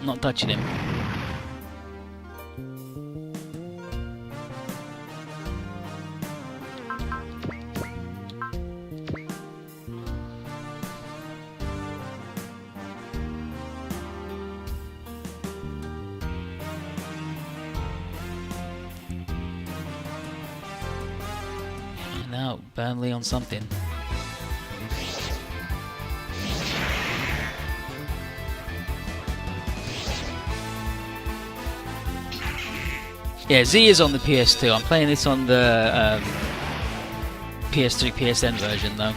Not touching him. Now, Burnley on something. Yeah, Z is on the PS2. I'm playing this on the PS3, PSN version though.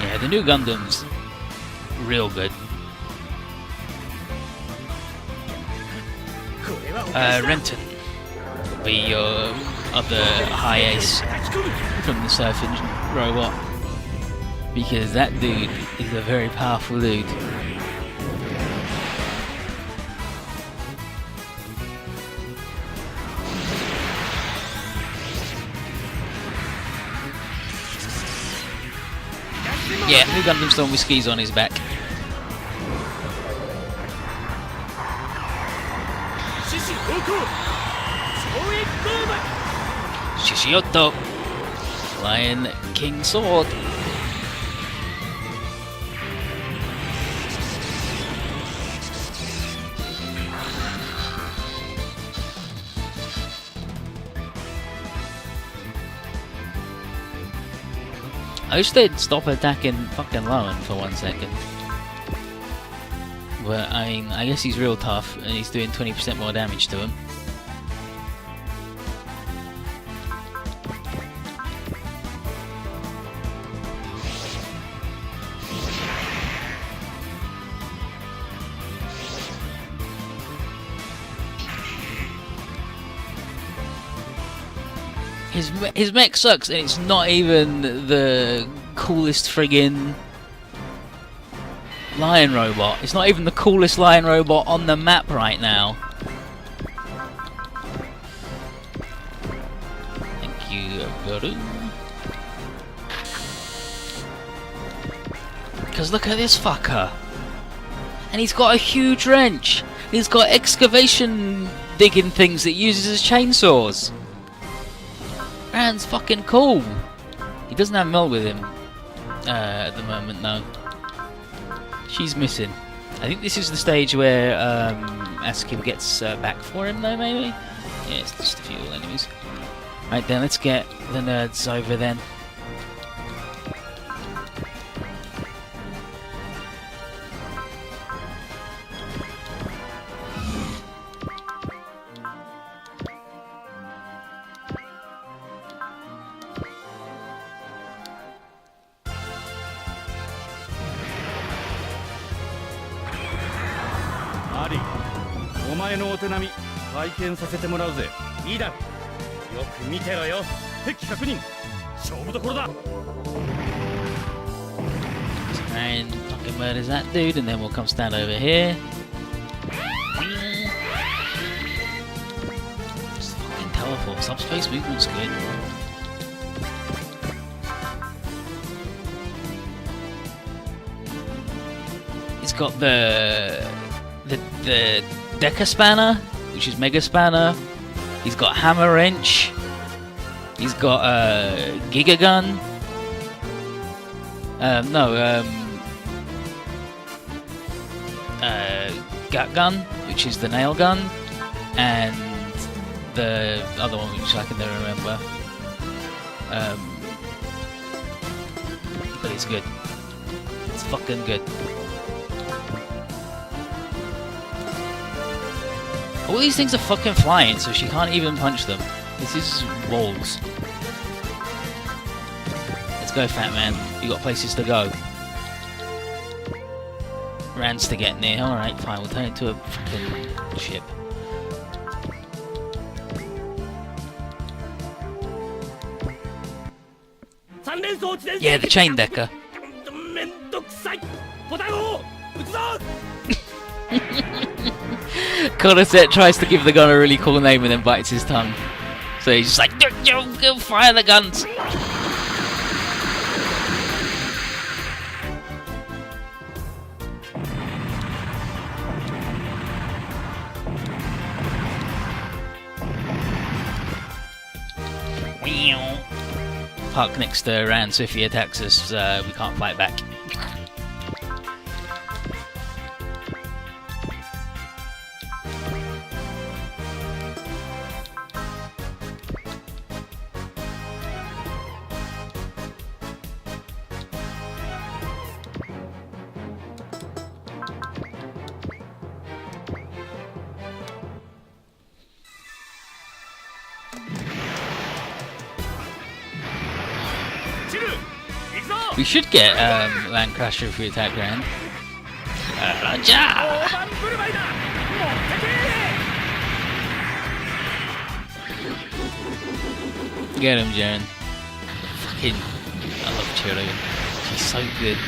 Yeah, the new Gundam's real good. Renton will be your other high ace from the surfing robot, because that dude is a very powerful dude. Yeah, new Gundam Storm with skis on his back. Shishioto, Lion King Sword. I wish they'd stop attacking fucking Lowen for 1 second. But I mean, I guess he's real tough and he's doing 20% more damage to him. His mech sucks, and it's not even the coolest friggin' lion robot. It's not even the coolest lion robot on the map right now. Thank you, Guru. Because look at this fucker. And he's got a huge wrench. He's got excavation digging things that uses as chainsaws. Man's fucking cool. He doesn't have Mel with him at the moment, though. She's missing. I think this is the stage where Asuka gets back for him, though, maybe? Yeah, it's just a few enemies. Right then, let's get the nerds over then. And fucking murders that dude, and then we'll come stand over here. Just fucking teleport. Subspace movement's good. It's got the Deca Spanner, which is Mega Spanner. He's got Hammer Wrench. He's got Giga Gun. Gut Gun, which is the nail gun, and the other one which I can never remember. But it's good. It's fucking good. All these things are fucking flying, so she can't even punch them. This is walls. Let's go, fat man. You got places to go. Rand's to get near. Alright, fine. We'll turn it into a fucking ship. Yeah, the chain decker. Cordyceps tries to give the gun a really cool name and then bites his tongue. So he's just like, go fire the guns. Park next to Rand, so if he attacks us, we can't fight back. We should get Land Crasher if we attack Rand. Get him, Jaren. Fucking, I love Chiro. She's so good.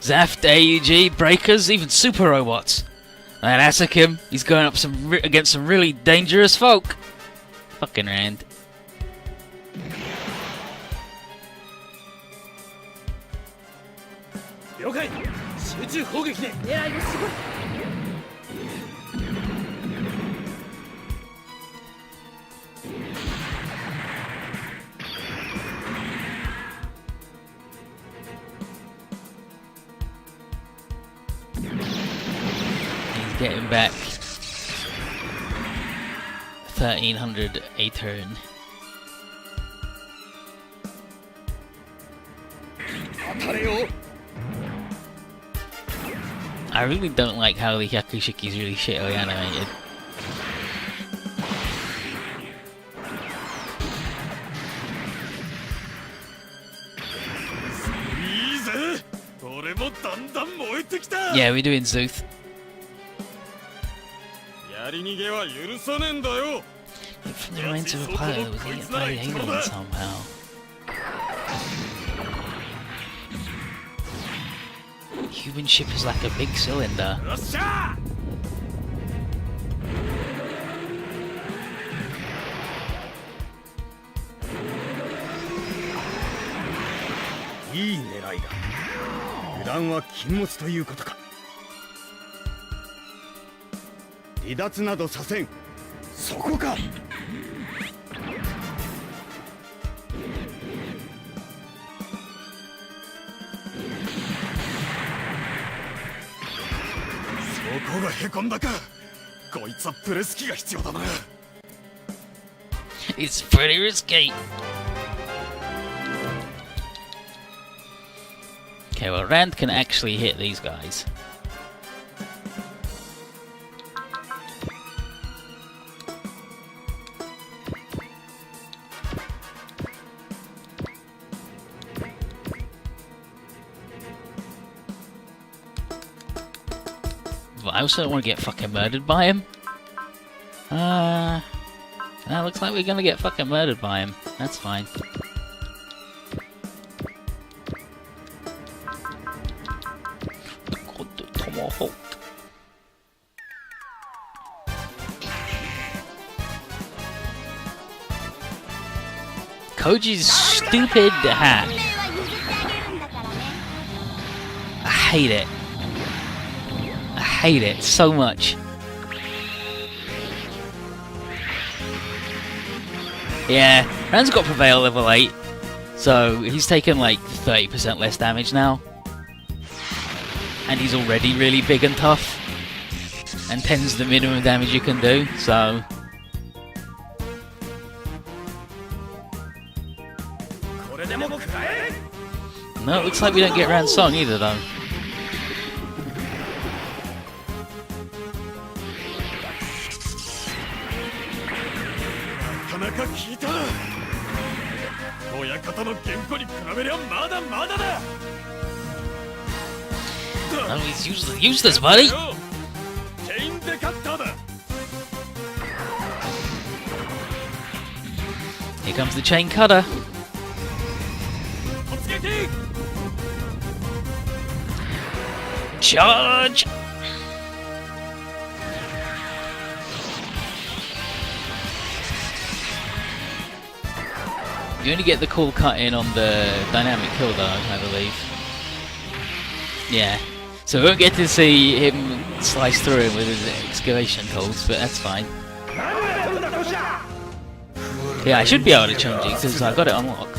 Zaft, AUG, Breakers, even Super Robots. And Asakim, he's going up against some really dangerous folk. Fucking Rand. Getting back 1300 a turn. I really don't like how the Yakushiki's really shittily animated. Yeah, we're doing Zuth. From the remains of a pilot was eaten by the alien somehow. Human ship is like a big cylinder. It's pretty risky. Okay, well, Rand can actually hit these guys. But I also don't want to get fucking murdered by him. That looks like we're gonna get fucking murdered by him. That's fine. Tomahawk. Koji's stupid hat. I hate it. I hate it so much. Yeah, Rand's got Prevail level 8, so he's taken like 30% less damage now. And he's already really big and tough. And 10's the minimum damage you can do, so... No, it looks like we don't get round song either, though. No, he's useless, buddy! Here comes the chain cutter. Charge! You only get the cool cut in on the dynamic kill though, I believe. Yeah. So we won't get to see him slice through him with his excavation tools, but that's fine. Yeah, I should be able to change it because I got it unlocked.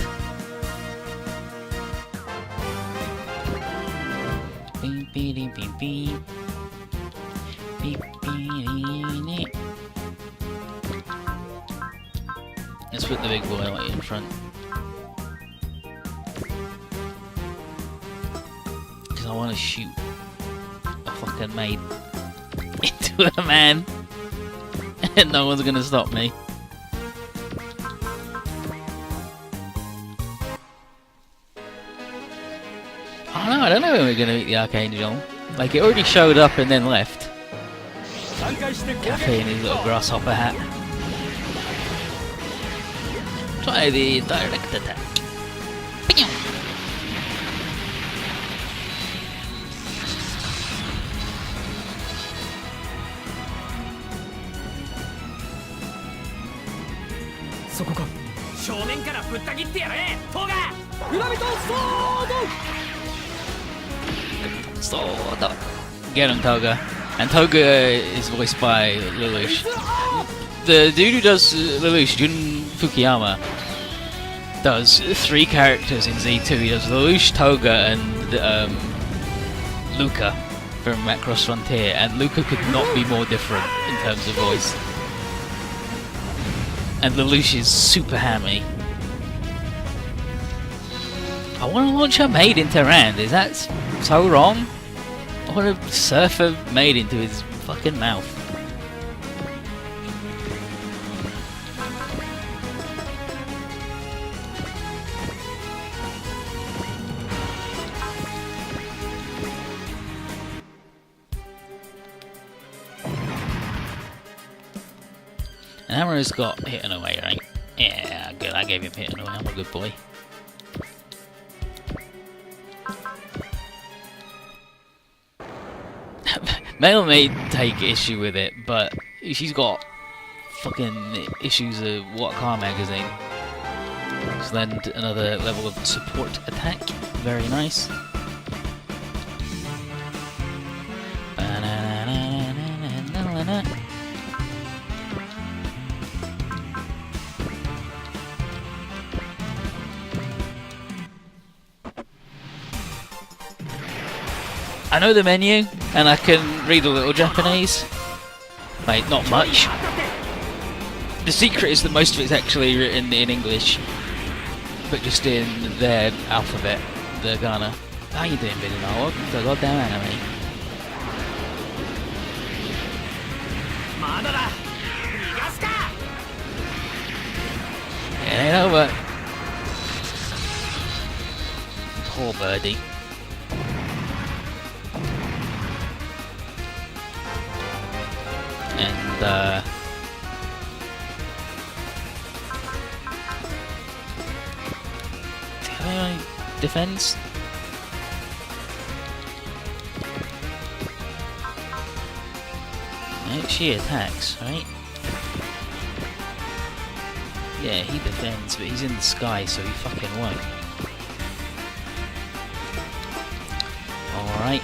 Let's put the big boy right in front. Because I want to shoot a fucking maid into a man. And no one's going to stop me. Oh no, I don't know when we're going to meet the Archangel. Like, it already showed up and then left. Cafe in his little grasshopper hat. Try the direct attack. Sword! Get him, Toga. And Toga is voiced by Lelouch. The dude who does Lelouch, Jun Fukuyama, does 3 characters in Z2. He does Lelouch, Toga, and Luca from Macross Frontier. And Luca could not be more different in terms of voice. And Lelouch is super hammy. I want to launch a maid into Rand. Is that so wrong? I want to surf a maid into his fucking mouth. And Amara's got hidden away, right? Yeah, good. I gave him hidden away. I'm a good boy. Mel may take issue with it, but she's got fucking issues of What Car magazine. So then another level of support attack. Very nice. I know the menu, and I can read a little Japanese. Like, not much. The secret is that most of it's actually written in English, but just in their alphabet, the Ghana. How you doing, Villainous? Welcome to the goddamn anime. It ain't over. Poor birdie. And defense. No, she attacks, right? Yeah, he defends, but he's in the sky, so he fucking won't. Alright.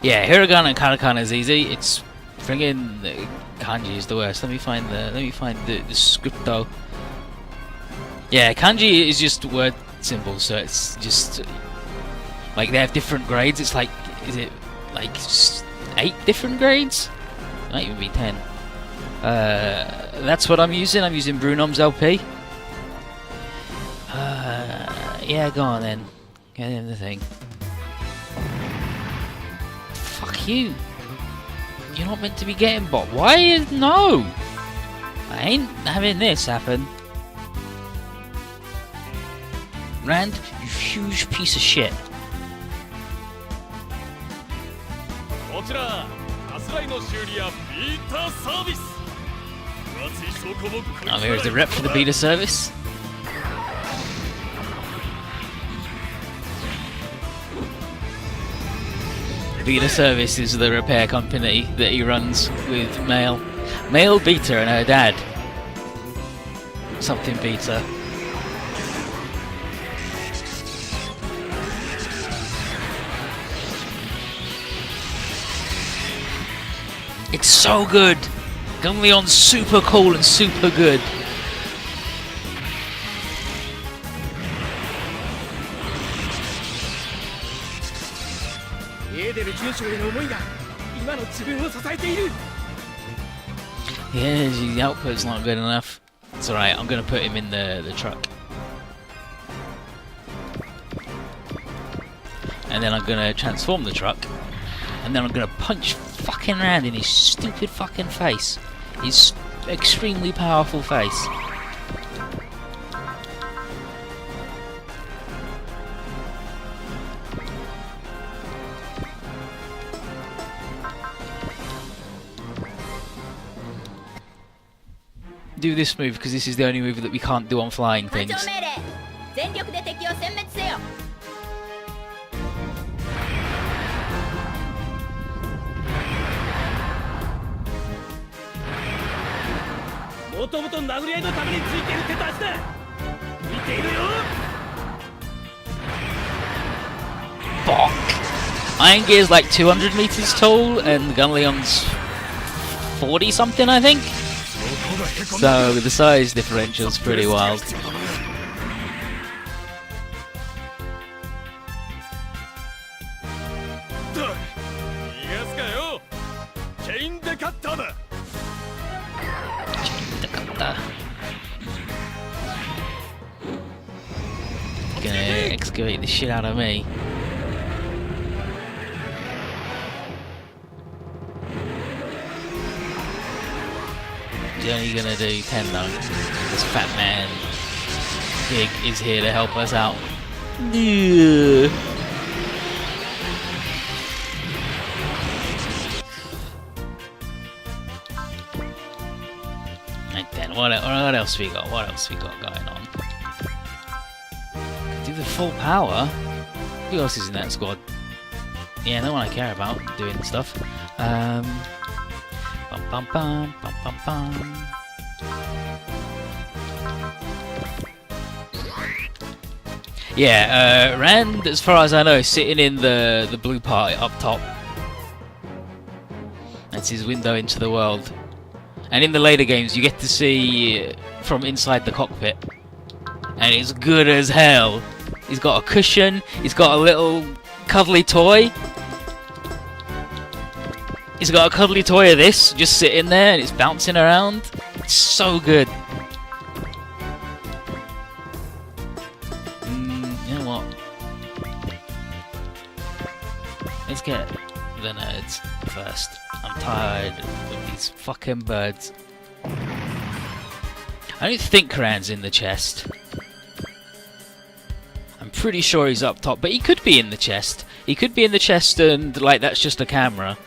Yeah, hiragana and katakana is easy. It's friggin' kanji is the worst. Let me find the script though. Yeah, kanji is just word symbols, so it's just like they have different grades. It's like, is it like 8 different grades? It might even be 10. That's what I'm using. I'm using Brunom's LP. Yeah, go on then. Get in the thing. Fuck you. You're not meant to be getting bot. Why? No! I ain't having this happen. Rand, you huge piece of shit. I'm here as the rep for the beta service. Beta Service is the repair company that he runs with Male Beta and her dad. Something Beta. It's so good! Gunleon's super cool and super good. Yeah, the output's not good enough. It's alright, I'm gonna put him in the truck. And then I'm gonna transform the truck. And then I'm gonna punch fucking Rand in his stupid fucking face. His extremely powerful face. Do this move because this is the only move that we can't do on flying things. Fuck! Iron Gear's like 200 meters tall and Gunleon's 40 something, I think. So the size differential's pretty wild. Gonna excavate the shit out of me. He's only gonna do 10 though. This fat man Big is here to help us out. Right then, what else we got? What else we got going on? Do the full power? Who else is in that squad? Yeah, no one I care about doing stuff. Bum bum bum bum bum bum. Yeah, Rand, as far as I know, is sitting in the blue part up top. That's his window into the world. And in the later games, you get to see from inside the cockpit. And it's good as hell. He's got a cushion, he's got a little cuddly toy. He's got a cuddly toy of this, just sitting there, and it's bouncing around. It's so good. You know what? Let's get the nerds first. I'm tired of these fucking birds. I don't think Karan's in the chest. I'm pretty sure he's up top, but he could be in the chest. He could be in the chest and, like, that's just a camera.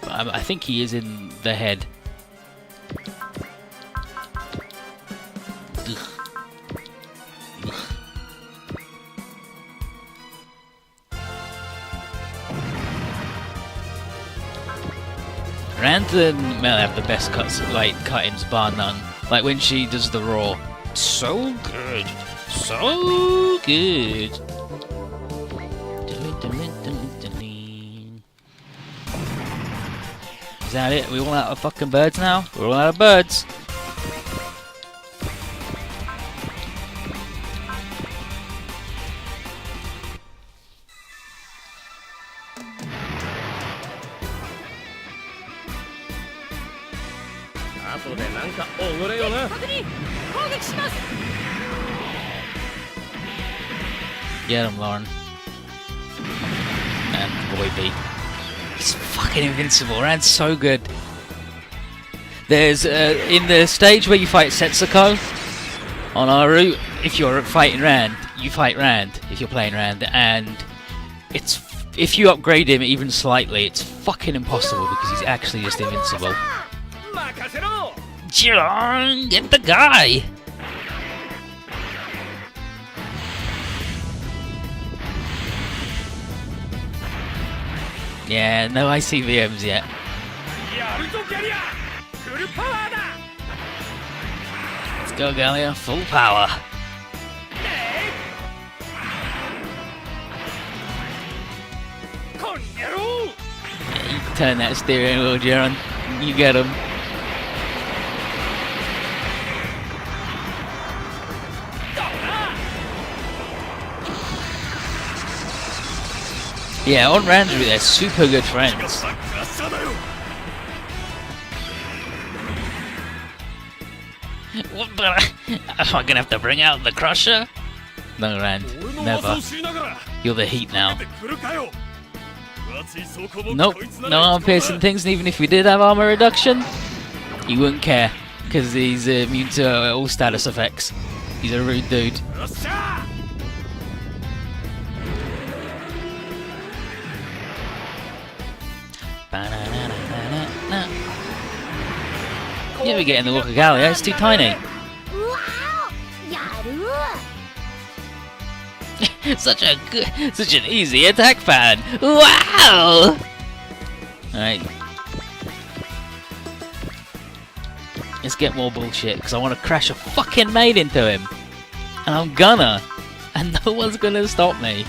But I think he is in the head. Rand and Mel have the best cuts, like cut-ins bar none. Like when she does the roar. So good. So good. Is that it? We all out of fucking birds now? We're all out of birds. Get him, Lauren. And boy B. He's fucking invincible. Rand's so good. There's in the stage where you fight Setsuko on our route, if you're fighting Rand, you fight Rand if you're playing Rand, and it's if you upgrade him even slightly, it's fucking impossible because he's actually just invincible. Jiron, get the guy! Yeah, no ICVMs yet. Let's go, Gallia, full power. Yeah, you turn that steering wheel, Jiron. You get him. Yeah, on Rand's route, they're super good friends. What the? Am I gonna have to bring out the Crusher? No, Rand, never. You're the heat now. Nope, no armor piercing things, and even if we did have armor reduction, you wouldn't care, because he's immune to all status effects. He's a rude dude. Yeah, we're getting the look of Gallia, it's too tiny. Such an easy attack pattern. Wow! Alright. Let's get more bullshit, because I want to crash a fucking maid into him. And I'm gonna. And no one's gonna stop me.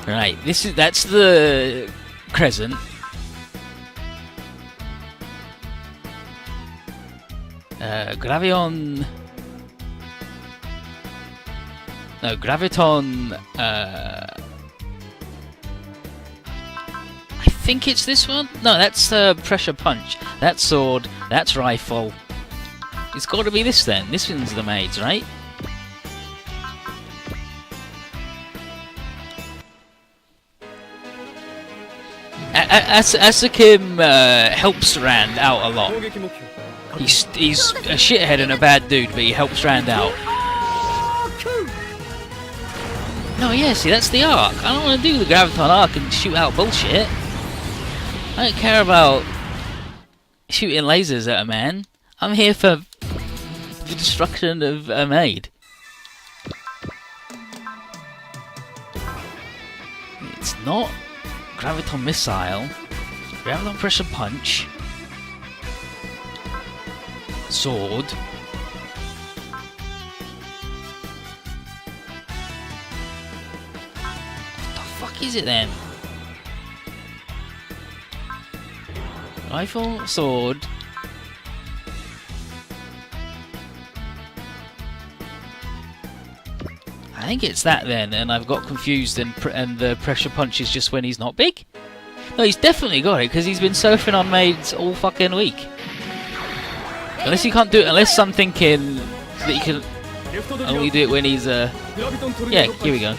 Right, that's the crescent. Graviton. No, Graviton. I think it's this one. No, that's pressure punch. That's sword. That's rifle. It's got to be this then. This one's the maids, right? Asukim helps Rand out a lot. He's a shithead and a bad dude, but he helps Rand out. No, yeah, see, that's the arc. I don't want to do the Graviton arc and shoot out bullshit. I don't care about shooting lasers at a man. I'm here for the destruction of a maid. It's not Graviton Missile, Graviton Pressure Punch, Sword, what the fuck is it then? Rifle, Sword, I think it's that then, and I've got confused, and the pressure punch is just when he's not big? No, he's definitely got it, because he's been surfing on maids all fucking week. Unless you can't do it, unless I'm thinking that you can only do it when he's, yeah, here we go.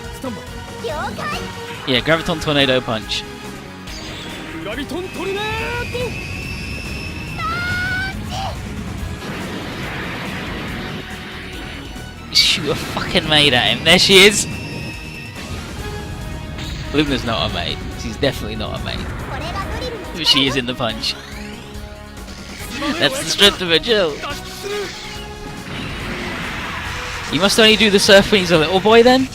Yeah, Graviton Tornado Punch. Shoot a fucking maid at him. There she is. Luna's not a maid. She's definitely not a maid. But she is in the punch. That's the strength of her Jill. You must only do the surf when he's a little boy then?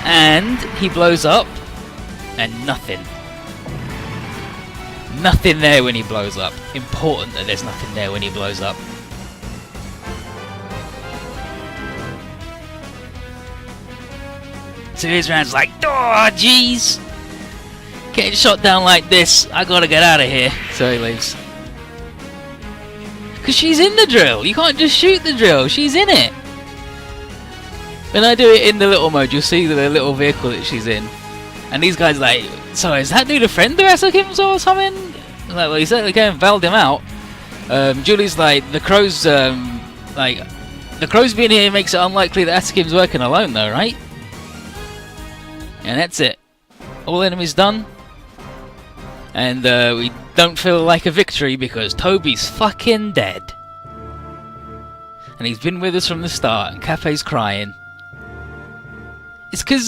And he blows up. And nothing. Nothing there when he blows up. Important that there's nothing there when he blows up. So his Rand's like, oh jeez! Getting shot down like this, I gotta get out of here. So he leaves. Because she's in the drill. You can't just shoot the drill. She's in it. When I do it in the little mode, you'll see the little vehicle that she's in. And these guys like, so is that dude a friend of Asakim's or something? I'm like, well, he certainly came and bailed him out. Julie's like, the crow's being here makes it unlikely that Asakim's working alone though, right? And that's it. All enemies done. And we don't feel like a victory because Toby's fucking dead. And he's been with us from the start, and Cafe's crying. It's because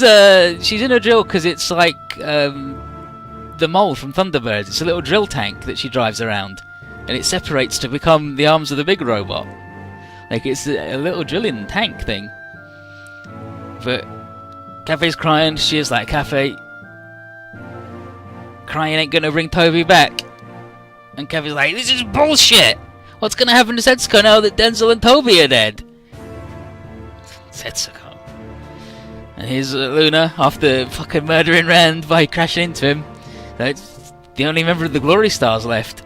she's in a drill because it's like the mole from Thunderbirds. It's a little drill tank that she drives around. And it separates to become the arms of the big robot. Like it's a little drilling tank thing. But Cafe's crying. She is like, Cafe, crying ain't gonna bring Toby back. And Cafe's like, this is bullshit. What's gonna happen to Setsuko now that Denzel and Toby are dead? Setsuko. And here's Luna, after fucking murdering Rand by crashing into him. That's the only member of the Glory Stars left.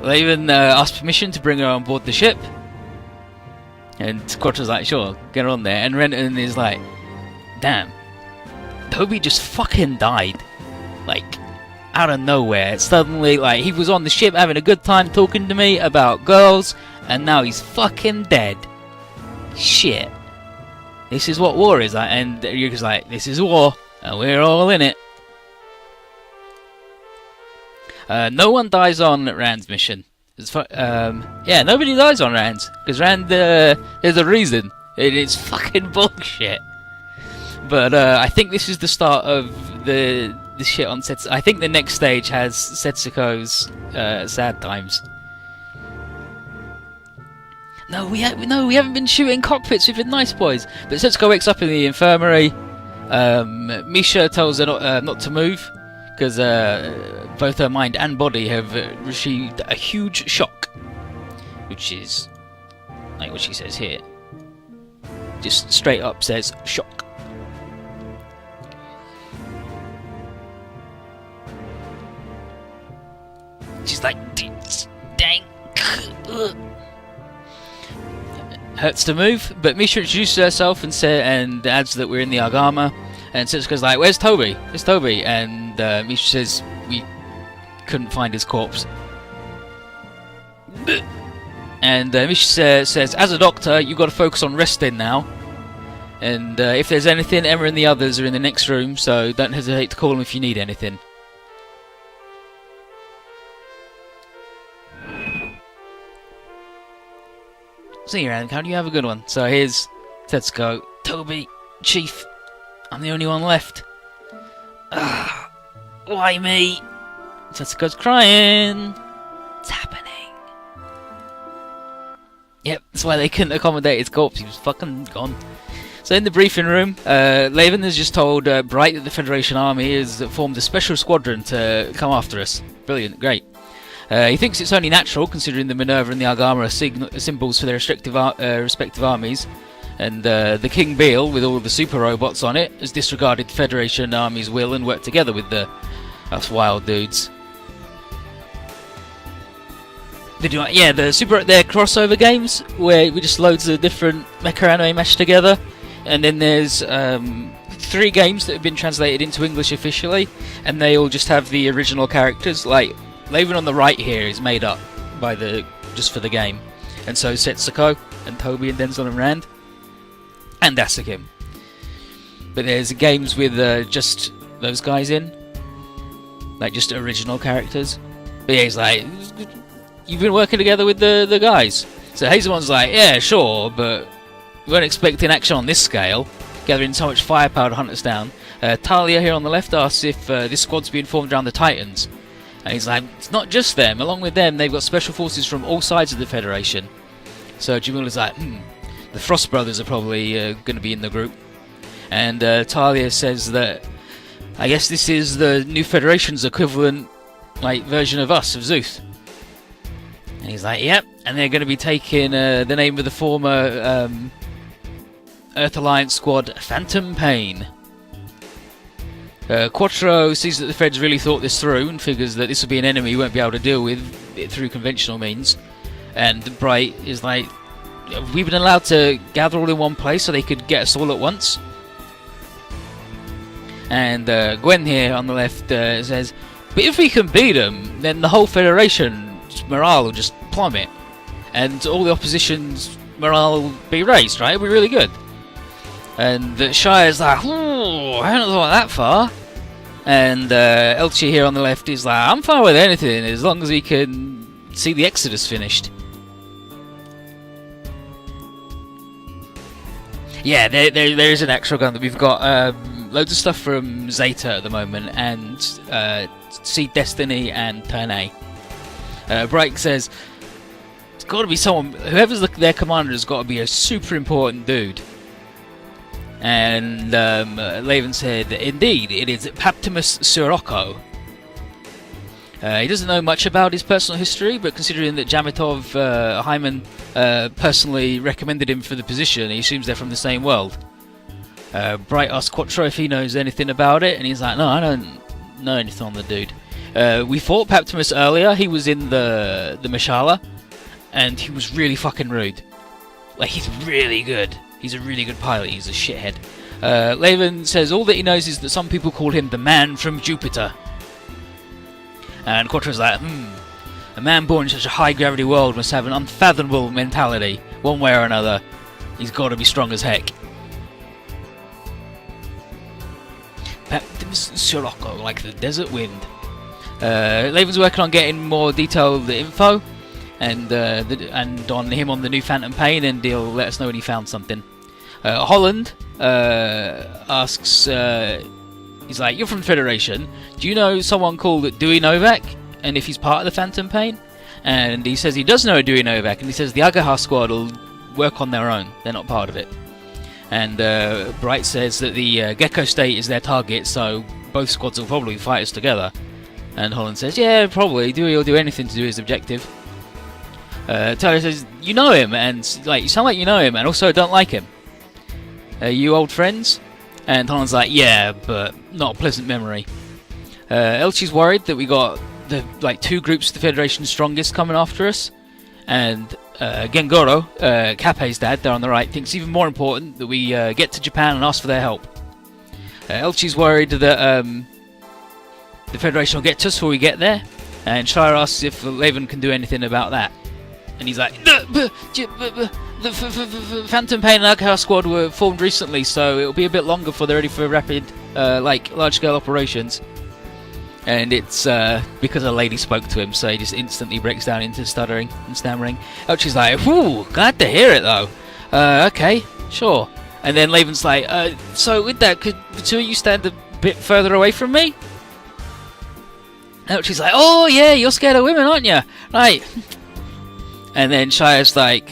They even asked permission to bring her on board the ship. And Quattro's like, sure, get her on there. And Renton is like, damn, Toby just fucking died. Like, out of nowhere. Suddenly, like, he was on the ship having a good time talking to me about girls, and now he's fucking dead. Shit. This is what war is like, and Ryuka's like, this is war, and we're all in it. No one dies on Rand's mission. Yeah, nobody dies on Rand's, because Rand, there's a reason. It's fucking bullshit. But I think this is the start of the shit on Setsuko. I think the next stage has Setsuko's sad times. No, we haven't been shooting cockpits. We've been nice boys. But Setsuko wakes up in the infirmary. Misha tells her not to move because both her mind and body have received a huge shock, which is like what she says here. Just straight up says shock. She's like, dang. Hurts to move, but Misha introduces herself and adds that we're in the Agama. And Setsuko's like, where's Toby? Where's Toby? And Misha says, we couldn't find his corpse. And Misha says, as a doctor, you've got to focus on resting now. And if there's anything, Emma and the others are in the next room, so don't hesitate to call them if you need anything. See you around, you have a good one. So here's Setsuko, Toby, Chief, I'm the only one left. Why me? Setsuko's crying. It's happening. Yep, that's why they couldn't accommodate his corpse. He was fucking gone. So in the briefing room, Laven has just told Bright that the Federation Army has formed a special squadron to come after us. Brilliant, great. He thinks it's only natural, considering the Minerva and the Agama are symbols for their respective armies. And the King Beale, with all the super robots on it, has disregarded the Federation Army's will and worked together with us wild dudes. Their crossover games, where we just loads of different mecha anime mashed together. And then there's 3 games that have been translated into English officially, and they all just have the original characters. Like Laven on the right here is made up by just for the game, and so Setsuko and Toby and Denzel and Rand and Asakim. But there's games with just those guys in, like just original characters. But yeah, he's like, you've been working together with the guys. So Hazelman's like, yeah, sure, but we weren't expecting action on this scale, gathering so much firepower to hunt us down. Talia here on the left asks if this squad's being formed around the Titans. And he's like, it's not just them. Along with them, they've got special forces from all sides of the Federation. So Jamula's like, the Frost Brothers are probably going to be in the group. And Talia says that, I guess this is the new Federation's equivalent, like, version of us, of Zeus. And he's like, yep. And they're going to be taking the name of the former Earth Alliance squad, Phantom Pain. Quattro sees that the Feds really thought this through and figures that this will be an enemy he won't be able to deal with it through conventional means. And Bright is like, we've been allowed to gather all in one place so they could get us all at once. And Gwen here on the left says, but if we can beat them, then the whole Federation's morale will just plummet. And all the opposition's morale will be raised, right? It'll be really good. And Shire's like, ooh, I haven't thought that far. And Elchie here on the left is like, I'm fine with anything as long as we can see the Exodus finished. Yeah, there is an extra gun that we've got. Loads of stuff from Zeta at the moment, and Seed Destiny and Turn A. Bright says, it's got to be someone, whoever's their commander has got to be a super important dude. And Laven said, indeed, it is Paptimus Sirocco. He doesn't know much about his personal history, but considering that Jamitov Hyman personally recommended him for the position, he assumes they're from the same world. Bright asks Quattro if he knows anything about it, and he's like, no, I don't know anything on the dude. We fought Paptimus earlier. He was in the Mashala, and he was really fucking rude. Like, he's really good. He's a really good pilot. He's a shithead. Laven says all that he knows is that some people call him the man from Jupiter. And Quattro's like, a man born in such a high-gravity world must have an unfathomable mentality. One way or another, he's got to be strong as heck. Paptimus Sirocco, like the desert wind. Laven's working on getting more detailed info, and on him on the new Phantom Pain, and he'll let us know when he found something. Holland asks, he's like, you're from the Federation. Do you know someone called Dewey Novak? And if he's part of the Phantom Pain? And he says he does know Dewey Novak, and he says the Agaha squad will work on their own. They're not part of it. And Bright says that the Gecko State is their target, so both squads will probably fight us together. And Holland says, yeah, probably. Dewey will do anything to do his objective. Tyler says, you know him, and like you sound like you know him, and also don't like him. Are you old friends? And Holland's like, yeah, but not a pleasant memory. Elchie's worried that we got the two groups of the Federation's strongest coming after us, and Gengoro, Kappei's dad, there on the right, thinks it's even more important that we get to Japan and ask for their help. Elchie's worried that the Federation will get to us before we get there, and Shire asks if Laven can do anything about that. And he's like, the Phantom Pain and Agaha squad were formed recently, so it'll be a bit longer before they're ready for rapid, large-scale operations. And it's because a lady spoke to him, so he just instantly breaks down into stuttering and stammering. Elchie's like, whew, glad to hear it though. Okay, sure. And then Laven's like, so with that, could the two of you stand a bit further away from me? Elchie's like, oh yeah, you're scared of women, aren't you? Right. And then Shire's like,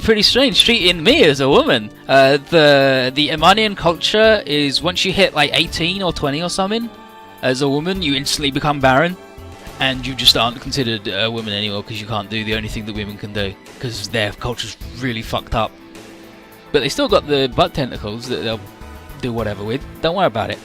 pretty strange treating me as a woman. The Emanian culture is once you hit like 18 or 20 or something, as a woman, you instantly become barren, and you just aren't considered a woman anymore because you can't do the only thing that women can do, because their culture's really fucked up. But they still got the butt tentacles that they'll do whatever with. Don't worry about it.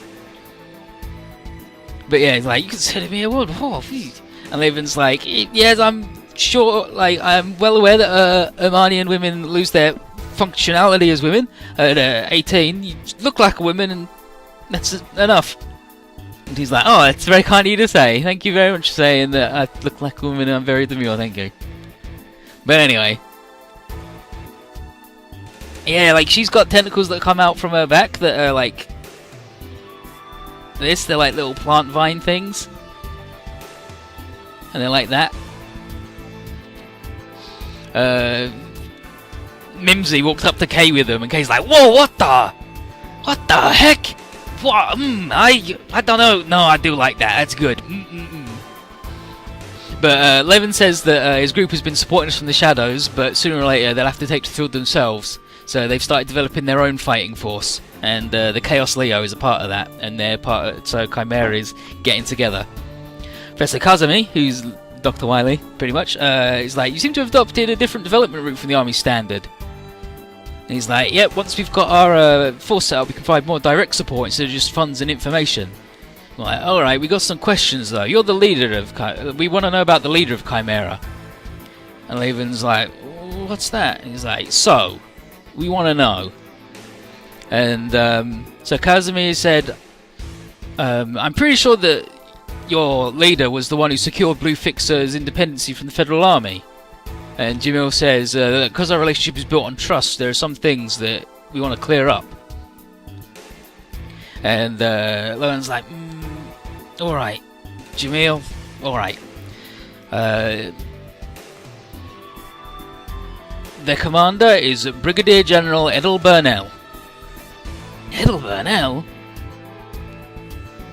But yeah, it's like, you consider me a woman? Oh, and Laven's like, yes, I'm sure, like, I'm well aware that Emanian women lose their functionality as women. At 18, you look like a woman, and that's enough. And he's like, oh, it's very kind of you to say. Thank you very much for saying that I look like a woman and I'm very demure, thank you. But anyway. Yeah, like, she's got tentacles that come out from her back that are like this. They're like little plant vine things. And they're like that. Mimsy walked up to Kay with them, and Kay's like, whoa, what the heck? What? I don't know. No, I do like that. That's good. But Levin says that his group has been supporting us from the shadows, but sooner or later they'll have to take the field themselves. So they've started developing their own fighting force, and the Chaos Leo is a part of that, and they're part of, so Chimera is getting together. Professor Kazumi, who's Dr. Wily, pretty much, is like, you seem to have adopted a different development route from the Army standard. And he's like, yep, once we've got our force set up, we can provide more direct support instead of just funds and information. I'm like, alright, we got some questions though. You're the leader of we want to know about the leader of Chimera. And Laven's like, what's that? And he's like, so, we want to know. And so Casimir said, I'm pretty sure that your leader was the one who secured Blue Fixer's independency from the Federal Army. And Jamil says, because our relationship is built on trust, there are some things that we want to clear up. And Lowen's like, alright, Jamil, alright. Their commander is Brigadier General Edel Burnell. Edel Burnell?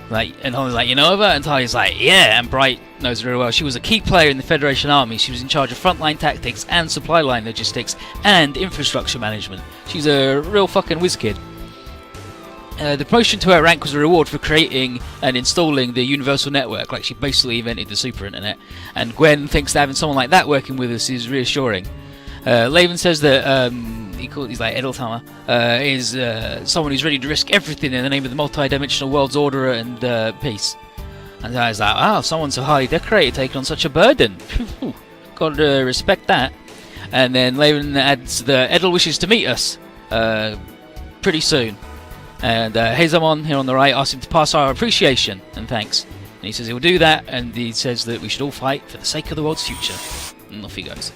Like, and Holly's like, you know of her? And Tali's like, yeah, and Bright knows her very well. She was a key player in the Federation Army. She was in charge of frontline tactics and supply line logistics and infrastructure management. She's a real fucking whiz kid. The promotion to her rank was a reward for creating and installing the universal network. Like, she basically invented the super internet. And Gwen thinks that having someone like that working with us is reassuring. Laven says that he's like Edeltamer is someone who's ready to risk everything in the name of the multi-dimensional world's order and peace. And I was like, wow, someone so highly decorated taking on such a burden. Got to respect that. And then Laven adds that Edel wishes to meet us pretty soon. And Hazamon here on the right asks him to pass our appreciation and thanks. And he says he will do that, and he says that we should all fight for the sake of the world's future. And off he goes.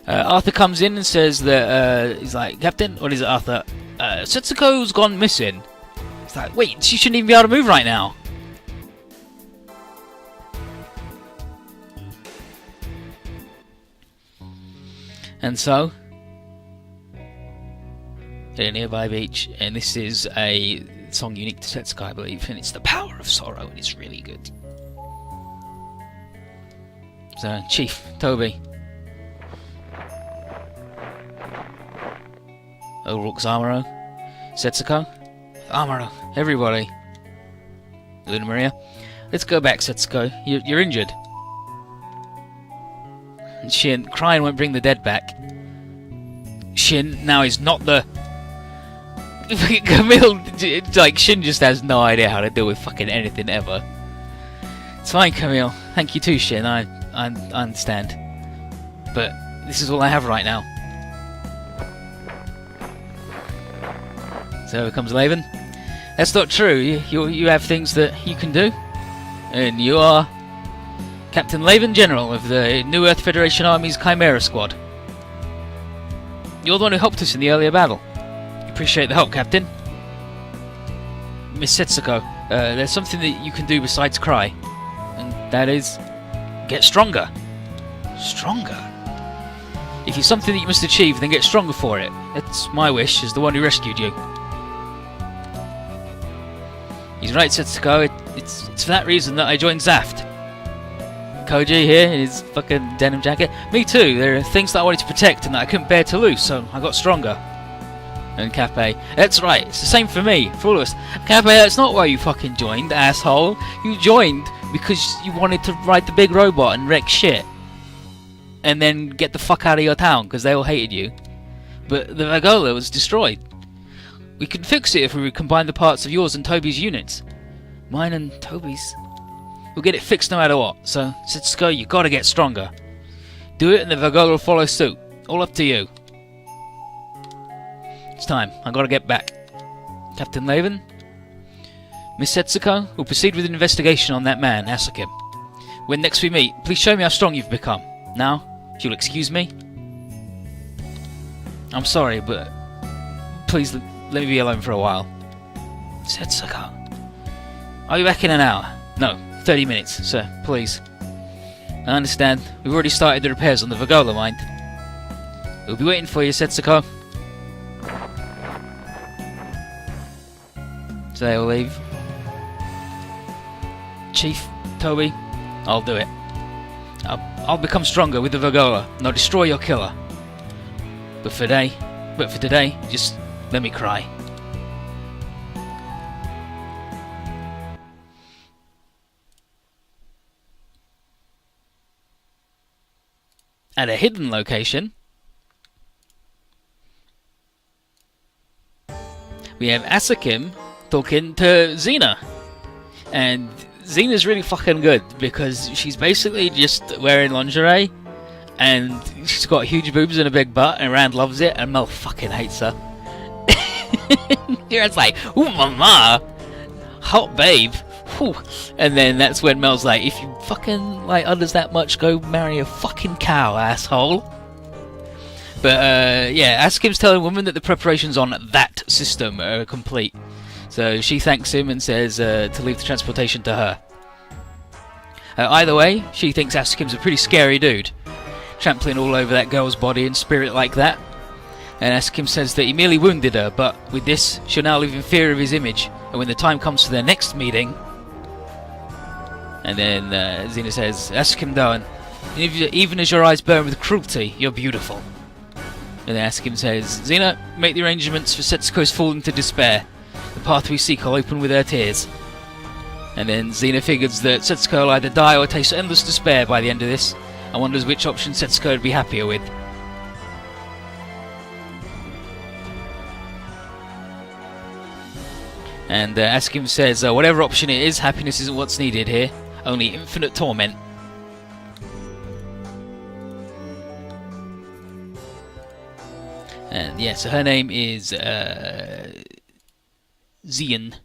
Arthur comes in and says that he's like, Captain, what is it, Arthur? Setsuko's gone missing. It's like, wait, she shouldn't even be able to move right now. And so, at a nearby beach, and this is a song unique to Setsuko, I believe, and it's The Power of Sorrow, and it's really good. So, Chief, Toby. O'Rourke's Amuro, Setsuko, Amuro, everybody. Luna Maria. Let's go back, Setsuko. You're injured. And Shin, crying won't bring the dead back. Shin now is not the... Camille, like, Shin just has no idea how to deal with fucking anything ever. It's fine, Camille. Thank you too, Shin. I understand. But this is all I have right now. So here comes Laven. That's not true. You have things that you can do. And you are Captain Laven General of the New Earth Federation Army's Chimera Squad. You're the one who helped us in the earlier battle. Appreciate the help, Captain. Miss Setsuko, there's something that you can do besides cry. And that is... get stronger. Stronger? If it's something that you must achieve, then get stronger for it. That's my wish, as the one who rescued you. He's right, Setsuko. It's for that reason that I joined Zaft. Koji here in his fucking denim jacket. Me too. There are things that I wanted to protect and that I couldn't bear to lose, so I got stronger. And Cafe, that's right. It's the same for me, for all of us. Cafe, that's not why you fucking joined, asshole. You joined because you wanted to ride the big robot and wreck shit, and then get the fuck out of your town because they all hated you. But the Vagola was destroyed. We could fix it if we recombine the parts of yours and Toby's units. Mine and Toby's. We'll get it fixed no matter what. So, Setsuko, you gotta get stronger. Do it and the Vagola will follow suit. All up to you. It's time. I gotta get back. Captain Laven? Miss Setsuko, we'll proceed with an investigation on that man, Asukim. When next we meet, please show me how strong you've become. Now, if you'll excuse me. I'm sorry, but please let me be alone for a while. Setsuko. I'll be back in an hour. No, 30 minutes, sir, please. I understand. We've already started the repairs on the Vagola, mind. We'll be waiting for you, Setsuko. So they will leave. Chief, Toby, I'll do it. I'll become stronger with the Vagola, and I'll destroy your killer. But for today, just let me cry. At a hidden location, we have Asukim talking to Xena. And Xena's really fucking good because she's basically just wearing lingerie and she's got huge boobs and a big butt, and Rand loves it, and Mel fucking hates her. Rand's like, ooh, mama, hot babe. Whew. And then that's when Mel's like, if you fucking like others that much, go marry a fucking cow, asshole. But yeah, Askim's telling the woman that the preparations on that system are complete. So she thanks him and says to leave the transportation to her. Either way, she thinks Askim's a pretty scary dude, trampling all over that girl's body and spirit like that. And Askim says that he merely wounded her, but with this, she'll now live in fear of his image. And when the time comes for their next meeting... And then Xena says, Askim Doan, even as your eyes burn with cruelty, you're beautiful. And then Askim says, Xena, make the arrangements for Setsuko's fall into despair. The path we seek will open with her tears. And then Xena figures that Setsuko will either die or taste endless despair by the end of this, and wonders which option Setsuko would be happier with. And Askim says, whatever option it is, happiness isn't what's needed here, only infinite torment. And yeah, so her name is Xian.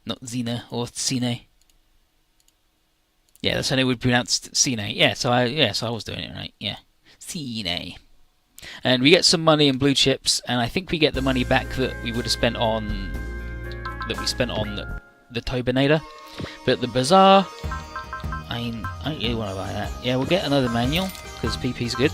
Not Xena or Cine. Yeah, that's how it would be pronounced Cine. Yeah, so I was doing it right. Yeah, Cine. And we get some money in blue chips, and I think we get the money back that we would have spent on the Tobinator. But the bazaar, I don't really want to buy that. Yeah, we'll get another manual because PP's good.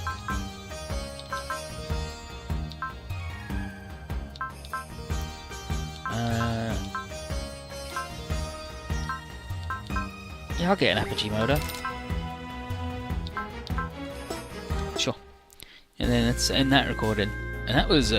Yeah, I'll get an Apogee motor. Sure. And then let's end that recording. And that was